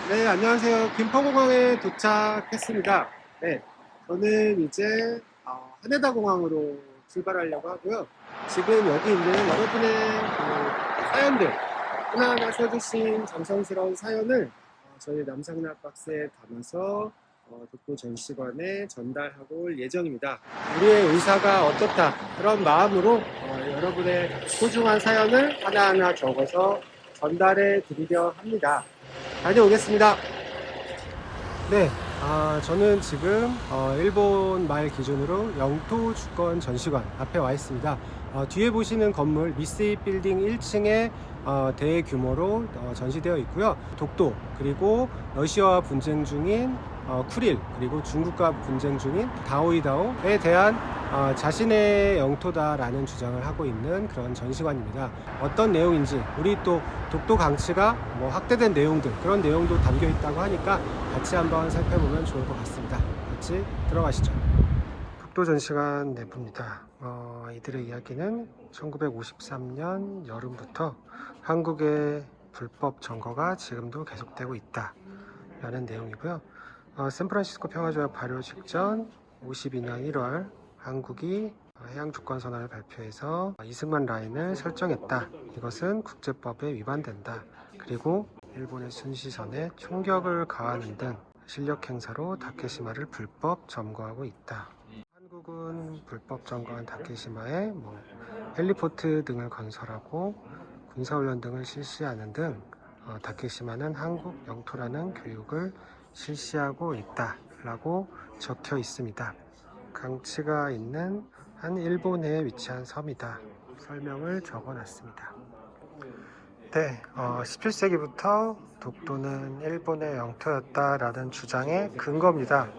네, 안녕하세요. 김포공항에 도착했습니다. 네, 저는 이제 하네다 공항으로 출발하려고 하고요. 지금 여기 있는 여러분의 그 사연들, 하나하나 써주신 정성스러운 사연을 저희 남상락 박스에 담아서 독도 전시관에 전달하고 올 예정입니다. 우리의 의사가 어떻다, 그런 마음으로 여러분의 소중한 사연을 하나하나 적어서 전달해 드리려 합니다. 다녀오겠습니다. 네, 저는 지금 일본 말 기준으로 영토 주권 전시관 앞에 와 있습니다. 뒤에 보시는 건물 미쓰이 빌딩 1층에 대규모로 전시되어 있고요. 독도, 그리고 러시아와 분쟁 중인 쿠릴, 그리고 중국과 분쟁 중인 다오이다오에 대한 자신의 영토다라는 주장을 하고 있는 그런 전시관입니다. 어떤 내용인지, 우리 또 독도 강치가 뭐 확대된 내용들, 그런 내용도 담겨 있다고 하니까 같이 한번 살펴보면 좋을 것 같습니다. 같이 들어가시죠. 독도 전시관 내부입니다. 이들의 이야기는 1953년 여름부터 한국의 불법 점거가 지금도 계속되고 있다 라는 내용이고요. 샌프란시스코 평화조약 발효 직전 52년 1월 한국이 해양주권선언을 발표해서 이승만 라인을 설정했다. 이것은 국제법에 위반된다. 그리고 일본의 순시선에 총격을 가하는 등 실력 행사로 다케시마를 불법 점거하고 있다. 한국은 불법 점거한 다케시마에 헬리포트 등을 건설하고 군사훈련 등을 실시하는 등 다케시마는 한국 영토라는 교육을 실시하고 있다 라고 적혀 있습니다. 강치가 있는 한 일본해에 위치한 섬이다. 설명을 적어 놨습니다. 네, 17세기부터 독도는 일본의 영토였다라는 주장의 근거입니다.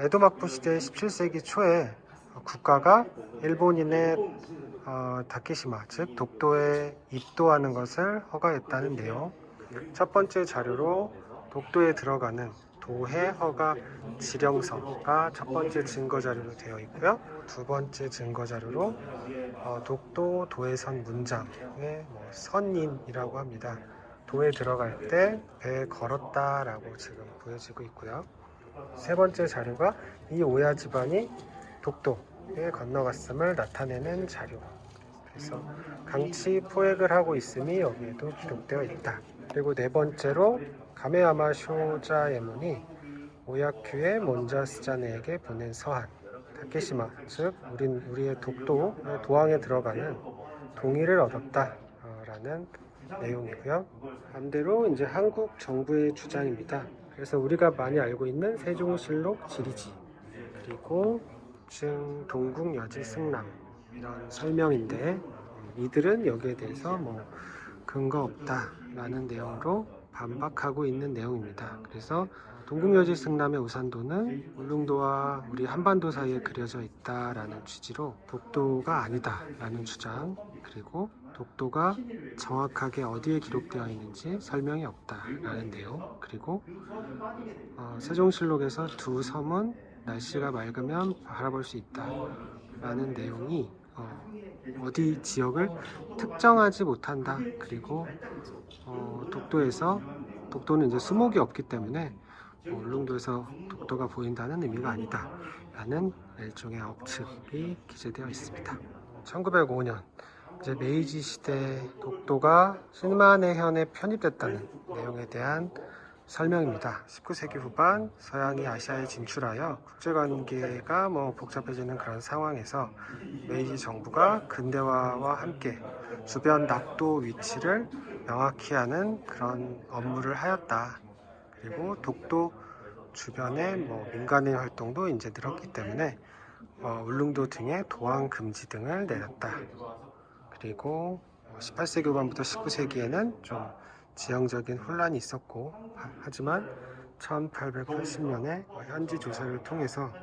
에도 막부 시대 17세기 초에 국가가 일본인의 다케시마, 즉 독도에 입도하는 것을 허가했다는 내용. 첫 번째 자료로 독도에 들어가는 도해 허가 지령서가 첫 번째 증거 자료로 되어 있고요. 두 번째 증거 자료로 독도 도해선 문장의 선인이라고 합니다. 도에 들어갈 때 배에 걸었다라고 지금 보여지고 있고요. 세 번째 자료가 이 오야 지방이 독도에 건너갔음을 나타내는 자료. 그래서 강치 포획을 하고 있음이 여기에도 기록되어 있다. 그리고 네 번째로 가메야마 쇼자에문이 오야큐의 몬자스자네에게 보낸 서한, 다케시마, 즉 우리의 독도의 도항에 들어가는 동의를 얻었다라는 내용이고요. 반대로 이제 한국 정부의 주장입니다. 그래서 우리가 많이 알고 있는 세종실록 지리지, 그리고 동국여지 승남, 이런 설명인데 이들은 여기에 대해서 근거 없다라는 내용으로 반박하고 있는 내용입니다. 그래서 동국여지 승남의 우산도는 울릉도와 우리 한반도 사이에 그려져 있다라는 취지로 독도가 아니다라는 주장, 그리고 독도가 정확하게 어디에 기록되어 있는지 설명이 없다라는 내용, 그리고 세종실록에서 두 섬은 날씨가 맑으면 바라볼 수 있다라는 내용이 어디 지역을 특정하지 못한다. 그리고 독도는 이제 수목이 없기 때문에 울릉도에서 독도가 보인다는 의미가 아니다 라는 일종의 억측이 기재되어 있습니다. 1905년 이제 메이지 시대 독도가 신만해현에 편입됐다는 내용에 대한 설명입니다. 19세기 후반 서양이 아시아에 진출하여 국제관계가 복잡해지는 그런 상황에서 메이지 정부가 근대화와 함께 주변 낙도 위치를 명확히 하는 그런 업무를 하였다. 그리고 독도 주변에 민간인 활동도 이제 늘었기 때문에 울릉도 등의 도항 금지 등을 내렸다. 그리고 18세기 후반부터 19세기에는 좀 지형적인 혼란이 있었고, 하지만 1880년에 현지 조사를 통해서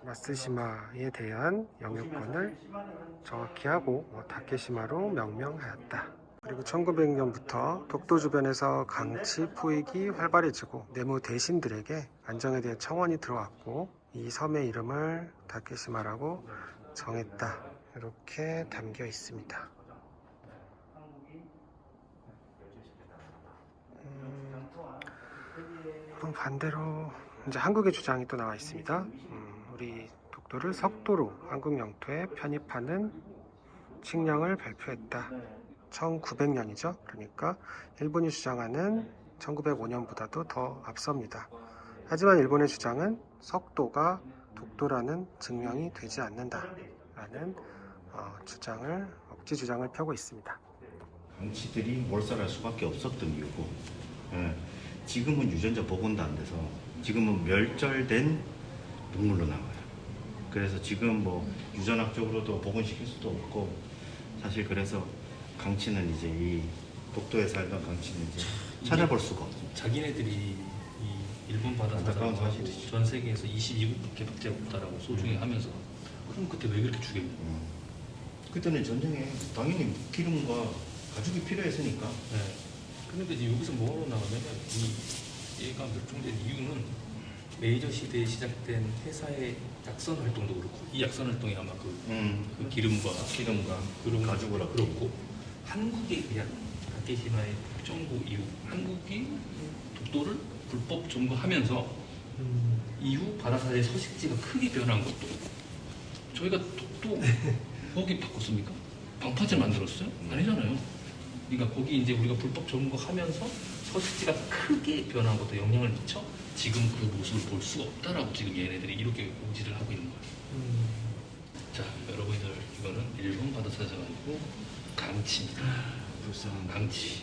마쓰시마에 대한 영유권을 정확히 하고 다케시마로 명명하였다. 그리고 1900년부터 독도 주변에서 강치 포획이 활발해지고 내무 대신들에게 안정에 대해 청원이 들어왔고 이 섬의 이름을 다케시마라고 정했다. 이렇게 담겨 있습니다. 그럼 반대로 이제 한국의 주장이 또 나와 있습니다. 우리 독도를 석도로 한국 영토에 편입하는 칙령을 발표했다. 1900년이죠. 그러니까 일본이 주장하는 1905년보다도 더 앞섭니다. 하지만 일본의 주장은 석도가 독도라는 증명이 되지 않는다라는 억지 주장을 펴고 있습니다. 강치들이 몰살할 수밖에 없었던 이유고, 지금은 유전자 복원도 안 돼서 지금은 멸절된 동물로 나와요. 그래서 지금 뭐 유전학적으로도 복원시킬 수도 없고, 사실 그래서 강치는 이제 이 독도에 살던 강치는 이제 찾아볼 수가 없어요. 자기네들이 이 일본 바다 안타까운 사자하고 사실이죠. 전 세계에서 22국밖에 없다라고 소중히 하면서 그럼 그때 왜 그렇게 죽였냐? 그때는 전쟁에 당연히 기름과 가죽이 필요했으니까. 네. 그런데 이제 여기서 뭐로 나오냐면 이 얘가 멸종된 이유는 메이저 시대에 시작된 회사의 약선 활동도 그렇고 이 약선 활동이 아마 그 기름과 그런 가죽을 그렇고 한국에 의한 다케시마의 정부 이후 한국이 독도를 불법 점거하면서 이후 바다사의 서식지가 크게 변한 것도 저희가 독도 거기 바꿨습니까? 방파제 만들었어요? 아니잖아요. 그러니까 거기 이제 우리가 불법 점거하면서 서식지가 크게 변한 것도 영향을 미쳐 지금 그 모습을 볼 수가 없다라고 지금 얘네들이 이렇게 고지를 하고 있는 거예요. 자, 여러분들 이거는 일본 바다사자가 아니고 강치입니다. 불쌍한 강치.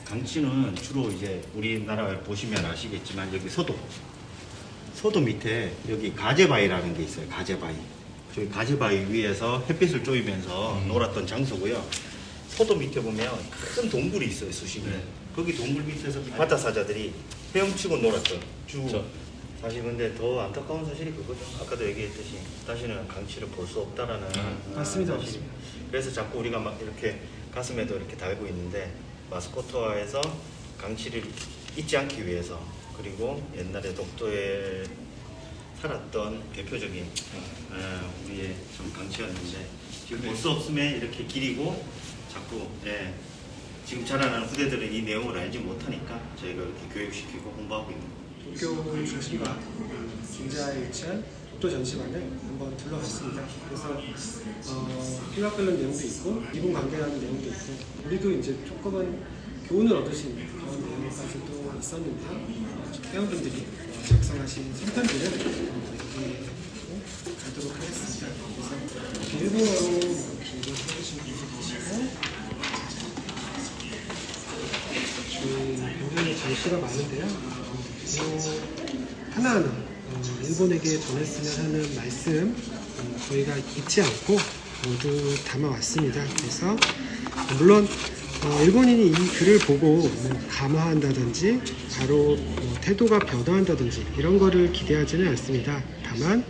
강치는 주로 이제 우리나라 보시면 아시겠지만 여기 서도 밑에 여기 가재바위라는 게 있어요. 가재바위. 저기 가재바위 위에서 햇빛을 쬐면서 놀았던 장소고요. 서도 밑에 보면 큰 동굴이 있어요. 수심이. 네. 거기 동굴 밑에서 바다사자들이 헤엄치고 놀았던 그렇죠. 사실 근데 더 안타까운 사실이 그거죠. 아까도 얘기했듯이 다시는 강치를 볼 수 없다라는 맞습니다. 사실이. 그래서 자꾸 우리가 막 이렇게 가슴에도 이렇게 달고 있는데 마스코트화에서 강치를 잊지 않기 위해서 그리고 옛날에 독도에 살았던 대표적인 우리의 좀 강치였는데 지금 볼 수 없음에 이렇게 기리고 자꾸 지금 자라나는 후대들은 이 내용을 알지 못하니까 저희가 이렇게 교육시키고 홍보하고 있는 거예요. 도쿄 중심과 김자에 위치한 독도 전시관을 한번 둘러봤습니다. 그래서 필요한 내용도 있고 이분 관계라는 내용도 있고 우리도 이제 조금은 교훈을 얻으신 그런 내용까지도 있었는데요. 회원분들이 작성하신 선편지를 여기 가도록 하겠습니다. 그래서 일본어로 기록을 해주신 분도 계시고 굉장히 전시가 많은데요. 하나하나 일본에게 전했으면 하는 말씀 저희가 잊지 않고 모두 담아왔습니다. 그래서 물론 일본인이 이 글을 보고 감화한다든지 바로 태도가 변화한다든지 이런 거를 기대하지는 않습니다. 다만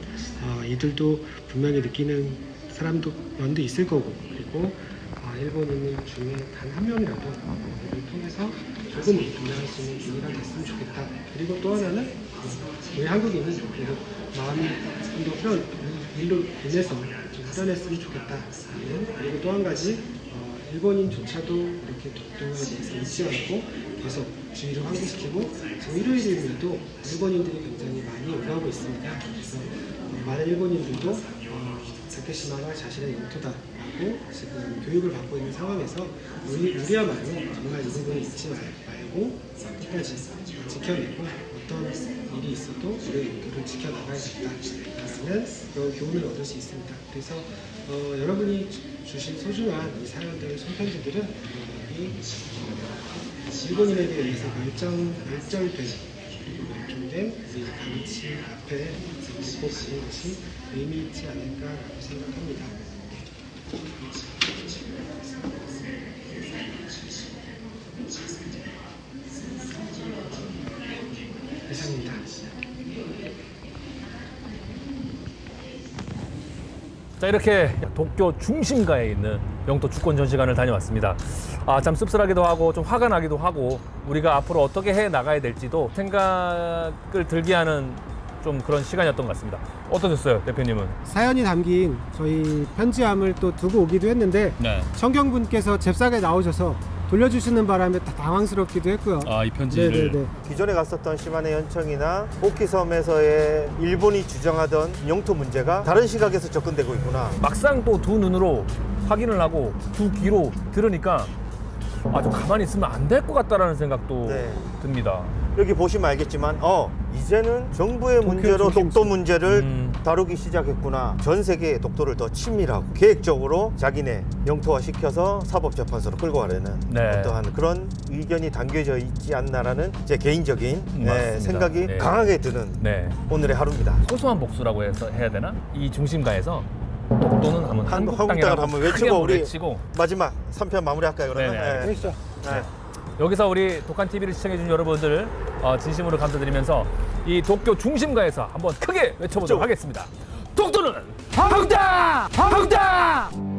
이들도 분명히 느끼는 사람도 면도 있을 거고 그리고 일본인 중에 단 한 명이라도 이를 통해서 조금 분명할 수 있는 기회가 됐으면 좋겠다. 그리고 또 하나는 우리 한국인이 그래도 마음이 좀 더 일로 인해서 좀 후련했으면 좋겠다. 그리고 또 한 가지 일본인조차도 이렇게 독도에 대해서 잊지 않고 계속 주의를 환기시키고 지금 일요일임에도 일본인들이 굉장히 많이 올라오고 있습니다. 그래서 많은 일본인들도 다케시마가 자신의 영토다라고 지금 교육을 받고 있는 상황에서 우리야말로 정말 이 부분을 잊지 말고 끝까지 지켜내고 어떤 일이 있어도 우리의 영토를 지켜나가야겠다라는 그런 교훈을 얻을 수 있습니다. 그래서 여러분이 주신 소중한 이 사연들, 손편지들은 일본인에게 의해서 멸절된 그리고 멸종된 강치 앞에 놓고 가는 것이 의미 있지 않을까라고 생각합니다. 이상입니다. 자, 이렇게 도쿄 중심가에 있는 영토 주권 전시관을 다녀왔습니다. 참 씁쓸하기도 하고 좀 화가 나기도 하고 우리가 앞으로 어떻게 해 나가야 될지도 생각을 들게 하는 좀 그런 시간이었던 것 같습니다. 어떠셨어요, 대표님은? 사연이 담긴 저희 편지함을 또 두고 오기도 했는데 네. 청경분께서 잽싸게 나오셔서 돌려주시는 바람에 다 당황스럽기도 했고요. 아, 이 편지를. 네네네. 기존에 갔었던 시마네 연청이나 오키섬에서의 일본이 주장하던 영토 문제가 다른 시각에서 접근되고 있구나. 막상 또 두 눈으로 확인을 하고 두 귀로 들으니까 아, 좀 가만히 있으면 안 될 것 같다라는 생각도 네. 듭니다. 여기 보시면 알겠지만 이제는 정부의 도쿄 문제로 중심지. 독도 문제를 음. 다루기 시작했구나. 전 세계의 독도를 더 친밀하고 계획적으로 자기네 영토화 시켜서 사법재판소로 끌고 가려는 네. 어떠한 그런 의견이 담겨져 있지 않나라는 제 개인적인 맞습니다. 생각이 네. 강하게 드는 네. 오늘의 하루입니다. 소소한 복수라고 해서 해야 되나? 이 중심가에서 독도는 한번 한국 한국 땅이라고 땅을 한번 크게 외치고 한번 우리 외치고 마지막 3편 마무리할까요 그러면? 네네, 그러시죠. 네. 여기서 우리 독한TV를 시청해준 여러분들 진심으로 감사드리면서 이 도쿄 중심가에서 한번 크게 외쳐보도록 하겠습니다. 독도는 한국 땅! 한국 땅!